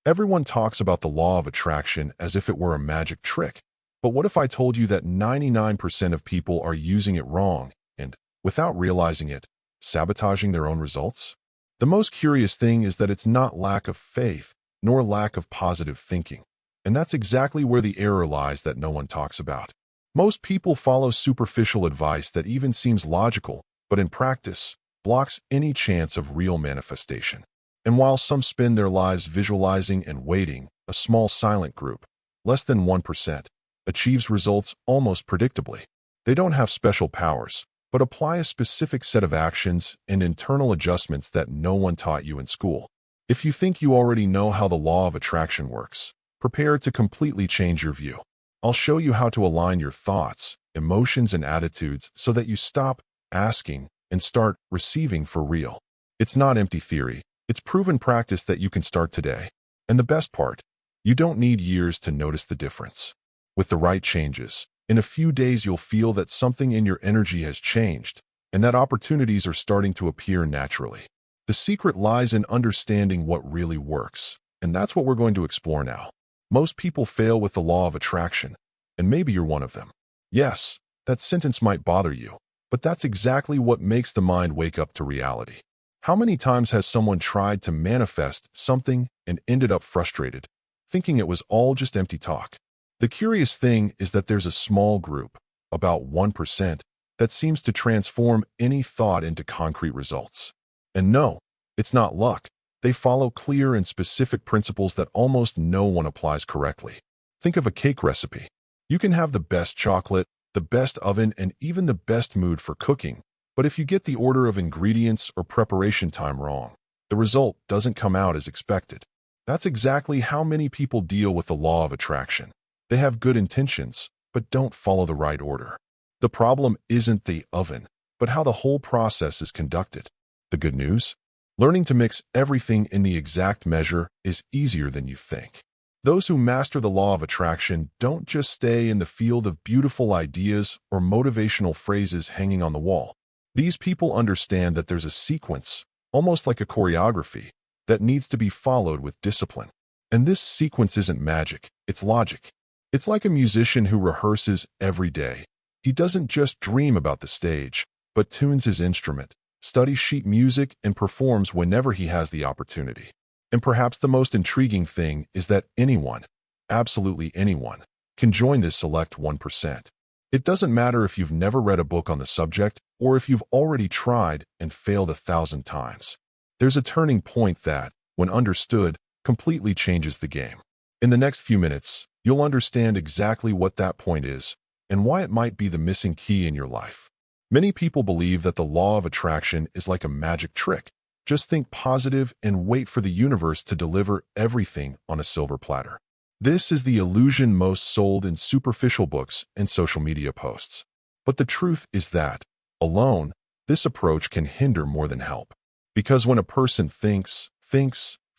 Everyone talks about the law of attraction as if it were a magic trick. But what if I told you that 99% of people are using it wrong and, without realizing it, sabotaging their own results? The most curious thing is that it's not lack of faith, nor lack of positive thinking. And that's exactly where the error lies that no one talks about. Most people follow superficial advice that even seems logical, but in practice, blocks any chance of real manifestation. And while some spend their lives visualizing and waiting, a small silent group, less than 1%, achieves results almost predictably. They don't have special powers, but apply a specific set of actions and internal adjustments that no one taught you in school. If you think you already know how the law of attraction works, prepare to completely change your view. I'll show you how to align your thoughts, emotions, and attitudes so that you stop asking and start receiving for real. It's not empty theory. It's proven practice that you can start today. And the best part, you don't need years to notice the difference. With the right changes, in a few days you'll feel that something in your energy has changed and that opportunities are starting to appear naturally. The secret lies in understanding what really works, and that's what we're going to explore now. Most people fail with the law of attraction, and maybe you're one of them. Yes, that sentence might bother you, but that's exactly what makes the mind wake up to reality. How many times has someone tried to manifest something and ended up frustrated, thinking it was all just empty talk? The curious thing is that there's a small group, about 1%, that seems to transform any thought into concrete results. And no, it's not luck. They follow clear and specific principles that almost no one applies correctly. Think of a cake recipe. You can have the best chocolate, the best oven, and even the best mood for cooking. But if you get the order of ingredients or preparation time wrong, the result doesn't come out as expected. That's exactly how many people deal with the law of attraction. They have good intentions, but don't follow the right order. The problem isn't the oven, but how the whole process is conducted. The good news? Learning to mix everything in the exact measure is easier than you think. Those who master the law of attraction don't just stay in the field of beautiful ideas or motivational phrases hanging on the wall. These people understand that there's a sequence, almost like a choreography, that needs to be followed with discipline. And this sequence isn't magic, it's logic. It's like a musician who rehearses every day. He doesn't just dream about the stage, but tunes his instrument, studies sheet music, and performs whenever he has the opportunity. And perhaps the most intriguing thing is that anyone, absolutely anyone, can join this select 1%. It doesn't matter if you've never read a book on the subject or if you've already tried and failed 1,000 times. There's a turning point that, when understood, completely changes the game. In the next few minutes, you'll understand exactly what that point is and why it might be the missing key in your life. Many people believe that the law of attraction is like a magic trick. Just think positive and wait for the universe to deliver everything on a silver platter. This is the illusion most sold in superficial books and social media posts. But the truth is that, alone, this approach can hinder more than help. Because when a person thinks,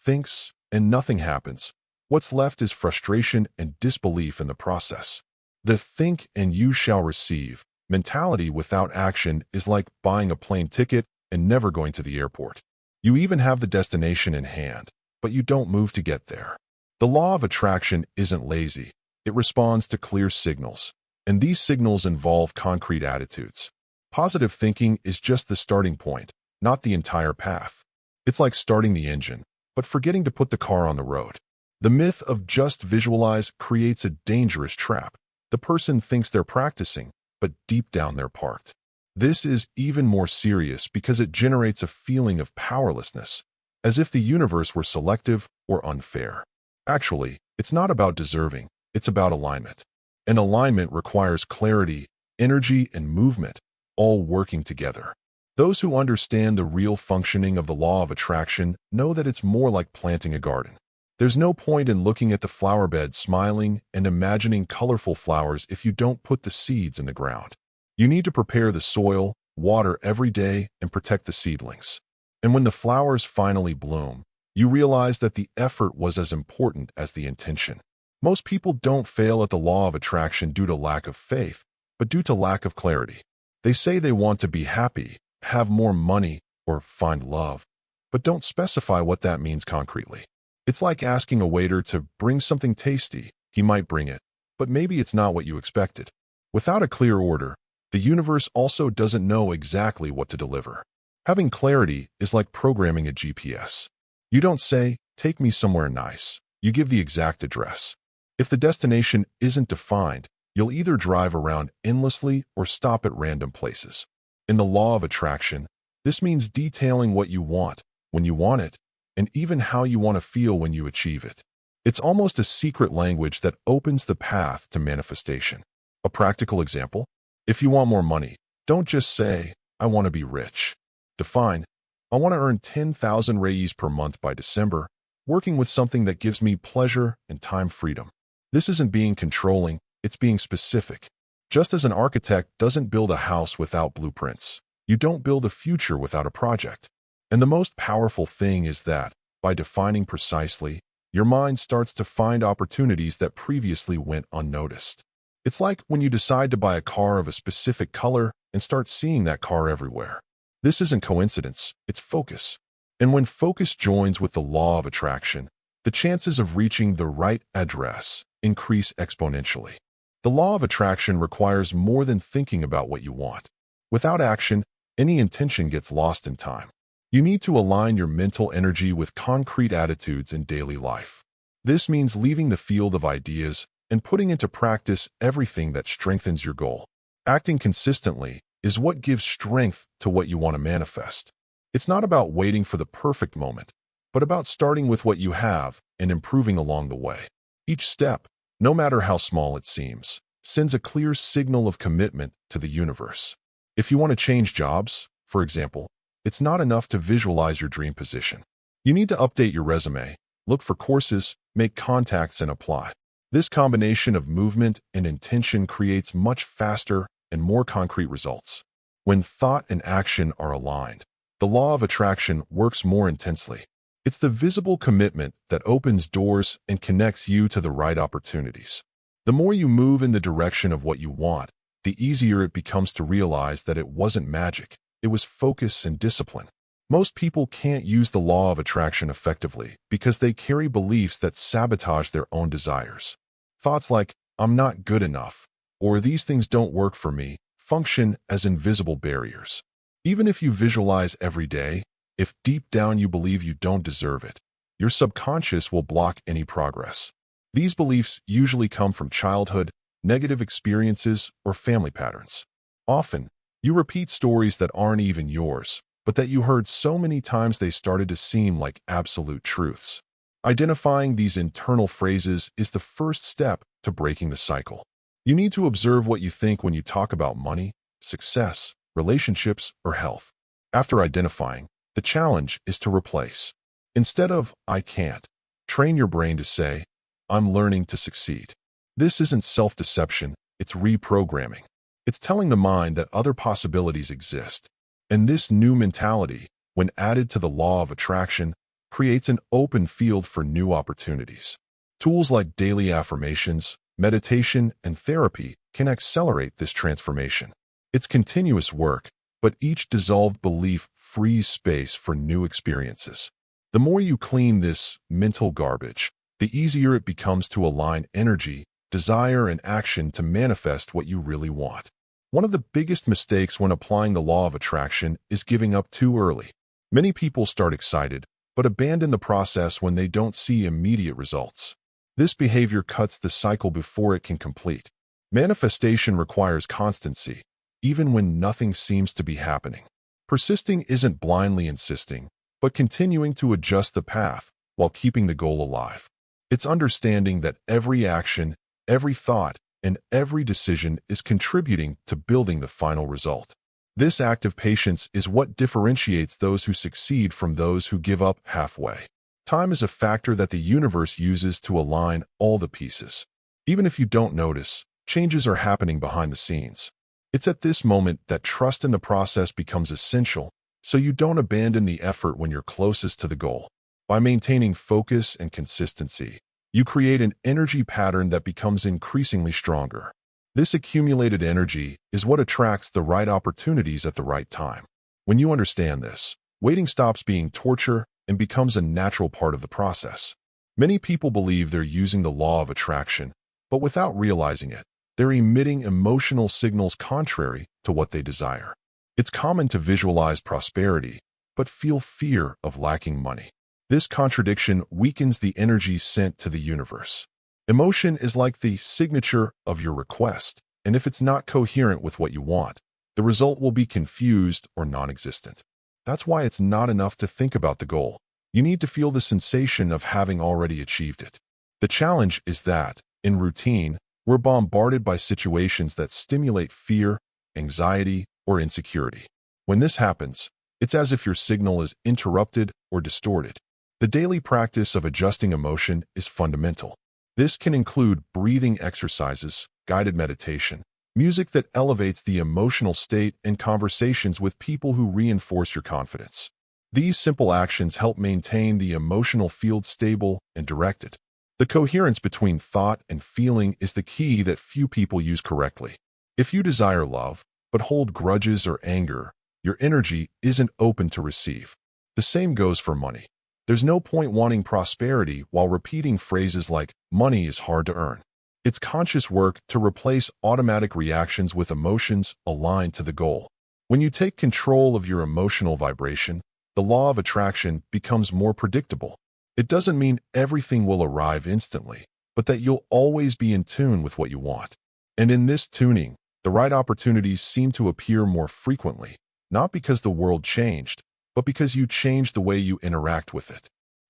and nothing happens, what's left is frustration and disbelief in the process. The think and you shall receive mentality without action is like buying a plane ticket and never going to the airport. You even have the destination in hand, but you don't move to get there. The law of attraction isn't lazy. It responds to clear signals, and these signals involve concrete attitudes. Positive thinking is just the starting point, not the entire path. It's like starting the engine, but forgetting to put the car on the road. The myth of just visualize creates a dangerous trap. The person thinks they're practicing, but deep down they're parked. This is even more serious because it generates a feeling of powerlessness, as if the universe were selective or unfair. Actually, it's not about deserving, it's about alignment. And alignment requires clarity, energy, and movement, all working together. Those who understand the real functioning of the law of attraction know that it's more like planting a garden. There's no point in looking at the flower bed smiling and imagining colorful flowers if you don't put the seeds in the ground. You need to prepare the soil, water every day, and protect the seedlings. And when the flowers finally bloom, you realize that the effort was as important as the intention. Most people don't fail at the law of attraction due to lack of faith, but due to lack of clarity. They say they want to be happy, have more money, or find love, but don't specify what that means concretely. It's like asking a waiter to bring something tasty. He might bring it, but maybe it's not what you expected. Without a clear order, the universe also doesn't know exactly what to deliver. Having clarity is like programming a GPS. You don't say, "Take me somewhere nice." You give the exact address. If the destination isn't defined, you'll either drive around endlessly or stop at random places. In the law of attraction, this means detailing what you want, when you want it, and even how you want to feel when you achieve it. It's almost a secret language that opens the path to manifestation. A practical example: if you want more money, don't just say, "I want to be rich." Define, "I want to earn 10,000 reais per month by December, working with something that gives me pleasure and time freedom." This isn't being controlling, it's being specific. Just as an architect doesn't build a house without blueprints, you don't build a future without a project. And the most powerful thing is that, by defining precisely, your mind starts to find opportunities that previously went unnoticed. It's like when you decide to buy a car of a specific color and start seeing that car everywhere. This isn't coincidence, it's focus. And when focus joins with the law of attraction, the chances of reaching the right address increase exponentially. The law of attraction requires more than thinking about what you want. Without action, any intention gets lost in time. You need to align your mental energy with concrete attitudes in daily life. This means leaving the field of ideas and putting into practice everything that strengthens your goal. Acting consistently is what gives strength to what you want to manifest. It's not about waiting for the perfect moment, but about starting with what you have and improving along the way. Each step, no matter how small it seems, sends a clear signal of commitment to the universe. If you want to change jobs, for example, it's not enough to visualize your dream position. You need to update your resume, look for courses, make contacts, and apply. This combination of movement and intention creates much faster and more concrete results. When thought and action are aligned, the law of attraction works more intensely. It's the visible commitment that opens doors and connects you to the right opportunities. The more you move in the direction of what you want, the easier it becomes to realize that it wasn't magic, it was focus and discipline. Most people can't use the law of attraction effectively because they carry beliefs that sabotage their own desires. Thoughts like, "I'm not good enough," or "these things don't work for me," function as invisible barriers. Even if you visualize every day, if deep down you believe you don't deserve it, your subconscious will block any progress. These beliefs usually come from childhood, negative experiences, or family patterns. Often, you repeat stories that aren't even yours, but that you heard so many times they started to seem like absolute truths. Identifying these internal phrases is the first step to breaking the cycle. You need to observe what you think when you talk about money, success, relationships, or health. After identifying, the challenge is to replace. Instead of "I can't," train your brain to say, "I'm learning to succeed." This isn't self-deception, it's reprogramming. It's telling the mind that other possibilities exist. And this new mentality, when added to the law of attraction, creates an open field for new opportunities. Tools like daily affirmations, meditation, and therapy can accelerate this transformation. It's continuous work, but each dissolved belief frees space for new experiences. The more you clean this mental garbage, the easier it becomes to align energy, desire, and action to manifest what you really want. One of the biggest mistakes when applying the law of attraction is giving up too early. Many people start excited, but abandon the process when they don't see immediate results. This behavior cuts the cycle before it can complete. Manifestation requires constancy, even when nothing seems to be happening. Persisting isn't blindly insisting, but continuing to adjust the path while keeping the goal alive. It's understanding that every action, every thought, and every decision is contributing to building the final result. This act of patience is what differentiates those who succeed from those who give up halfway. Time is a factor that the universe uses to align all the pieces. Even if you don't notice, changes are happening behind the scenes. It's at this moment that trust in the process becomes essential, so you don't abandon the effort when you're closest to the goal. By maintaining focus and consistency, you create an energy pattern that becomes increasingly stronger. This accumulated energy is what attracts the right opportunities at the right time. When you understand this, waiting stops being torture and becomes a natural part of the process. Many people believe they're using the law of attraction, but without realizing it, they're emitting emotional signals contrary to what they desire. It's common to visualize prosperity, but feel fear of lacking money. This contradiction weakens the energy sent to the universe. Emotion is like the signature of your request, and if it's not coherent with what you want, the result will be confused or non-existent. That's why it's not enough to think about the goal. You need to feel the sensation of having already achieved it. The challenge is that, in routine, we're bombarded by situations that stimulate fear, anxiety, or insecurity. When this happens, it's as if your signal is interrupted or distorted. The daily practice of adjusting emotion is fundamental. This can include breathing exercises, guided meditation, music that elevates the emotional state, and conversations with people who reinforce your confidence. These simple actions help maintain the emotional field stable and directed. The coherence between thought and feeling is the key that few people use correctly. If you desire love, but hold grudges or anger, your energy isn't open to receive. The same goes for money. There's no point wanting prosperity while repeating phrases like, money is hard to earn. It's conscious work to replace automatic reactions with emotions aligned to the goal. When you take control of your emotional vibration, the law of attraction becomes more predictable. It doesn't mean everything will arrive instantly, but that you'll always be in tune with what you want. And in this tuning, the right opportunities seem to appear more frequently, not because the world changed, but because you changed the way you interact with it.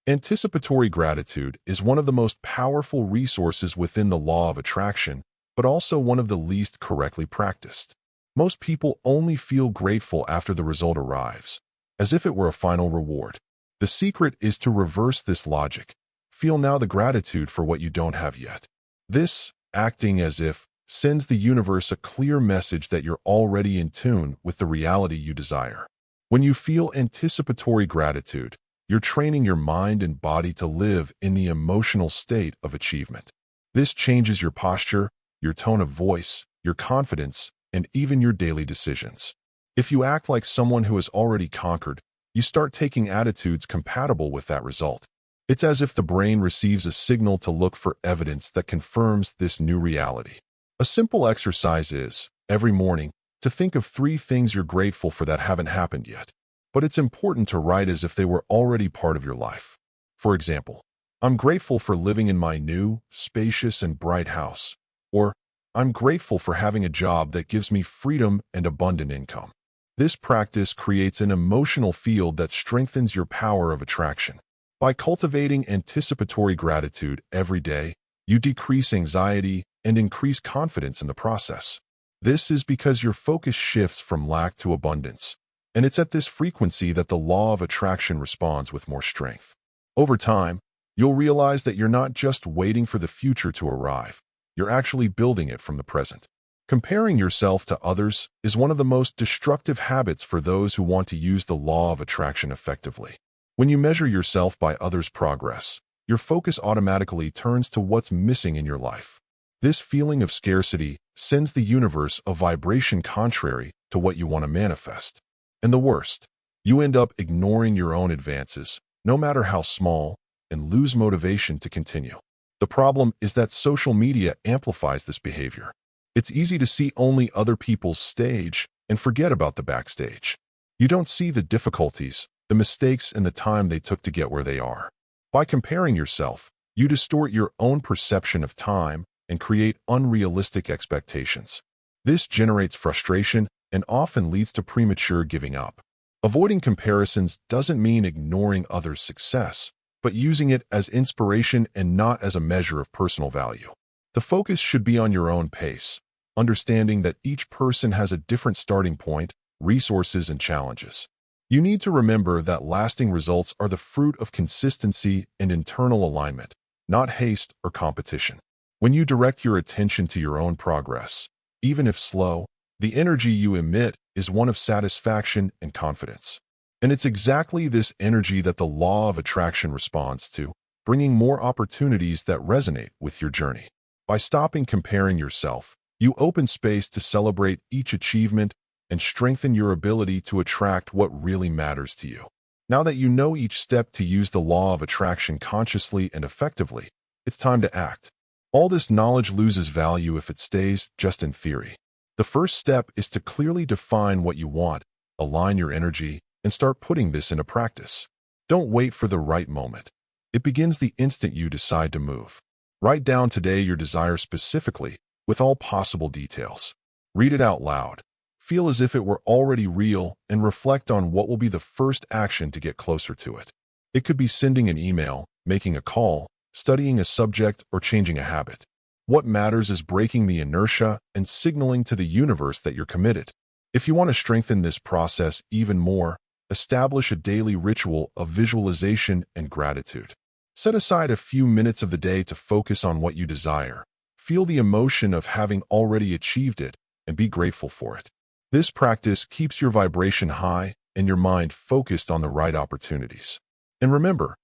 Anticipatory gratitude is one of the most powerful resources within the law of attraction, but also one of the least correctly practiced. Most people only feel grateful after the result arrives, as if it were a final reward. The secret is to reverse this logic. Feel now the gratitude for what you don't have yet. This, acting as if, sends the universe a clear message that you're already in tune with the reality you desire. When you feel anticipatory gratitude, you're training your mind and body to live in the emotional state of achievement. This changes your posture, your tone of voice, your confidence, and even your daily decisions. If you act like someone who has already conquered, you start taking attitudes compatible with that result. It's as if the brain receives a signal to look for evidence that confirms this new reality. A simple exercise is, every morning, to think of 3 things you're grateful for that haven't happened yet. But it's important to write as if they were already part of your life. For example, I'm grateful for living in my new, spacious, and bright house. Or, I'm grateful for having a job that gives me freedom and abundant income. This practice creates an emotional field that strengthens your power of attraction. By cultivating anticipatory gratitude every day, you decrease anxiety and increase confidence in the process. This is because your focus shifts from lack to abundance, and it's at this frequency that the law of attraction responds with more strength. Over time, you'll realize that you're not just waiting for the future to arrive, you're actually building it from the present. Comparing yourself to others is one of the most destructive habits for those who want to use the law of attraction effectively. When you measure yourself by others' progress, your focus automatically turns to what's missing in your life. This feeling of scarcity sends the universe a vibration contrary to what you want to manifest. And the worst, you end up ignoring your own advances, no matter how small, and lose motivation to continue. The problem is that social media amplifies this behavior. It's easy to see only other people's stage and forget about the backstage. You don't see the difficulties, the mistakes, and the time they took to get where they are. By comparing yourself, you distort your own perception of time and create unrealistic expectations. This generates frustration and often leads to premature giving up. Avoiding comparisons doesn't mean ignoring others' success, but using it as inspiration and not as a measure of personal value. The focus should be on your own pace, understanding that each person has a different starting point, resources, and challenges. You need to remember that lasting results are the fruit of consistency and internal alignment, not haste or competition. When you direct your attention to your own progress, even if slow, the energy you emit is one of satisfaction and confidence. And it's exactly this energy that the law of attraction responds to, bringing more opportunities that resonate with your journey. By stopping comparing yourself, you open space to celebrate each achievement and strengthen your ability to attract what really matters to you. Now that you know each step to use the law of attraction consciously and effectively, it's time to act. All this knowledge loses value if it stays just in theory. The first step is to clearly define what you want, align your energy, and start putting this into practice. Don't wait for the right moment. It begins the instant you decide to move. Write down today your desire specifically, with all possible details. Read it out loud. Feel as if it were already real and reflect on what will be the first action to get closer to it. It could be sending an email, making a call, studying a subject, or changing a habit. What matters is breaking the inertia and signaling to the universe that you're committed. If you want to strengthen this process even more, establish a daily ritual of visualization and gratitude. Set aside a few minutes of the day to focus on what you desire. Feel the emotion of having already achieved it and be grateful for it. This practice keeps your vibration high and your mind focused on the right opportunities. And remember,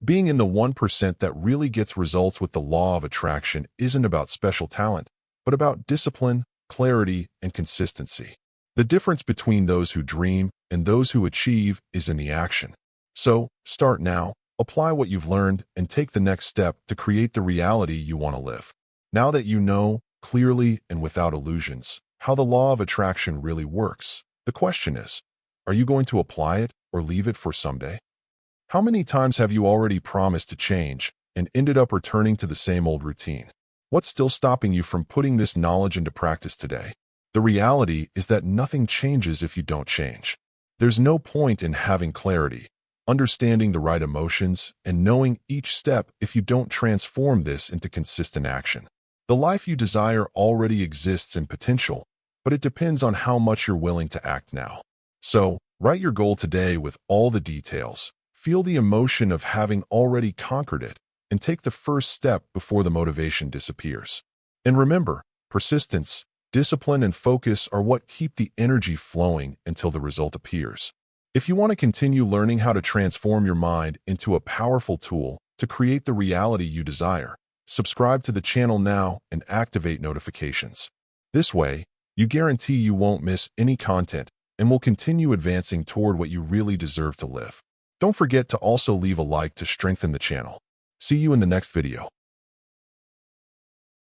being in the 1% that really gets results with the law of attraction isn't about special talent, but about discipline, clarity, and consistency. The difference between those who dream and those who achieve is in the action. So, start now, apply what you've learned, and take the next step to create the reality you want to live. Now that you know, clearly and without illusions, how the law of attraction really works, the question is, are you going to apply it or leave it for someday? How many times have you already promised to change and ended up returning to the same old routine? What's still stopping you from putting this knowledge into practice today? The reality is that nothing changes if you don't change. There's no point in having clarity, understanding the right emotions, and knowing each step if you don't transform this into consistent action. The life you desire already exists in potential, but it depends on how much you're willing to act now. So, write your goal today with all the details. Feel the emotion of having already conquered it, and take the first step before the motivation disappears. And remember, persistence, discipline, and focus are what keep the energy flowing until the result appears. If you want to continue learning how to transform your mind into a powerful tool to create the reality you desire, subscribe to the channel now and activate notifications. This way, you guarantee you won't miss any content and will continue advancing toward what you really deserve to live. Don't forget to also leave a like to strengthen the channel. See you in the next video.